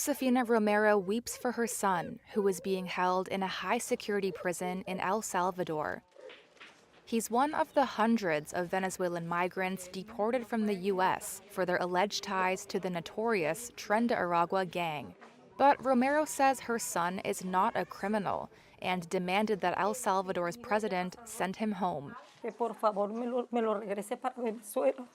Josefina Romero weeps for her son, who is being held in a high-security prison in El Salvador. He's one of the hundreds of Venezuelan migrants deported from the U.S. for their alleged ties to the notorious Tren de Aragua gang. But Romero says her son is not a criminal and demanded that El Salvador's president send him home. Que por favor me lo regrese para Venezuela.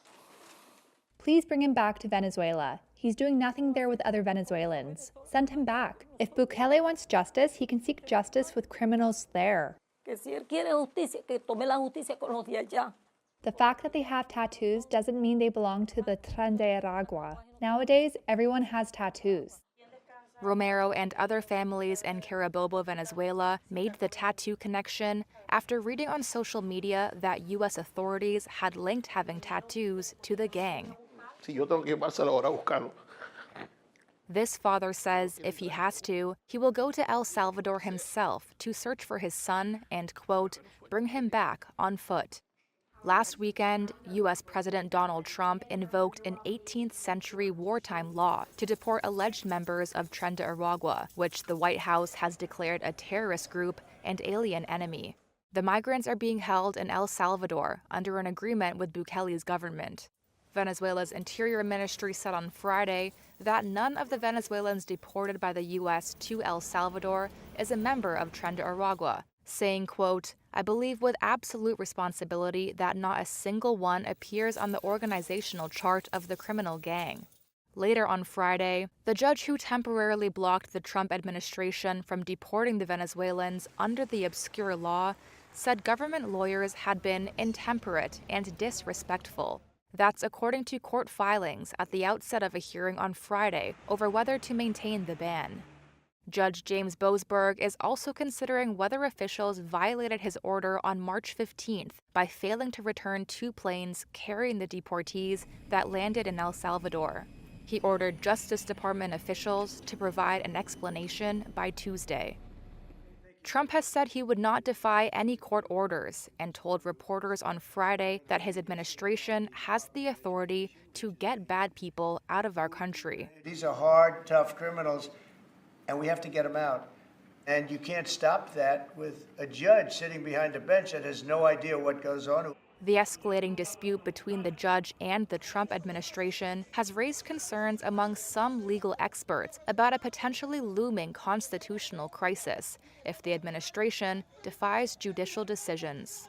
Please bring him back to Venezuela. He's doing nothing there with other Venezuelans. Send him back. If Bukele wants justice, he can seek justice with criminals there. Que si él quiere justicia, que tome la justicia con los de allá. The fact that they have tattoos doesn't mean they belong to the Tren de Aragua. Nowadays, everyone has tattoos. Romero and other families in Carabobo, Venezuela, made the tattoo connection after reading on social media that U.S. authorities had linked having tattoos to the gang. Si yo tengo que llevárselo ahora a buscarlo. This father says if he has to, he will go to El Salvador himself to search for his son and, quote, bring him back on foot. Last weekend, U.S. President Donald Trump invoked an 18th century wartime law to deport alleged members of Tren de Aragua, which the White House has declared a terrorist group and alien enemy. The migrants are being held in El Salvador under an agreement with Bukele's government. Venezuela's Interior Ministry said on Friday that none of the Venezuelans deported by the U.S. to El Salvador is a member of Tren de Aragua, saying, quote, I believe with absolute responsibility that not a single one appears on the organizational chart of the criminal gang. Later on Friday, the judge who temporarily blocked the Trump administration from deporting the Venezuelans under the obscure law said government lawyers had been intemperate and disrespectful. That's according to court filings at the outset of a hearing on Friday over whether to maintain the ban. Judge James Boasberg is also considering whether officials violated his order on March 15th by failing to return 2 planes carrying the deportees that landed in El Salvador. He ordered Justice Department officials to provide an explanation by Tuesday. Trump has said he would not defy any court orders and told reporters on Friday that his administration has the authority to get bad people out of our country. These are hard, tough criminals, and we have to get them out. And you can't stop that with a judge sitting behind a bench that has no idea what goes on. The escalating dispute between the judge and the Trump administration has raised concerns among some legal experts about a potentially looming constitutional crisis if the administration defies judicial decisions.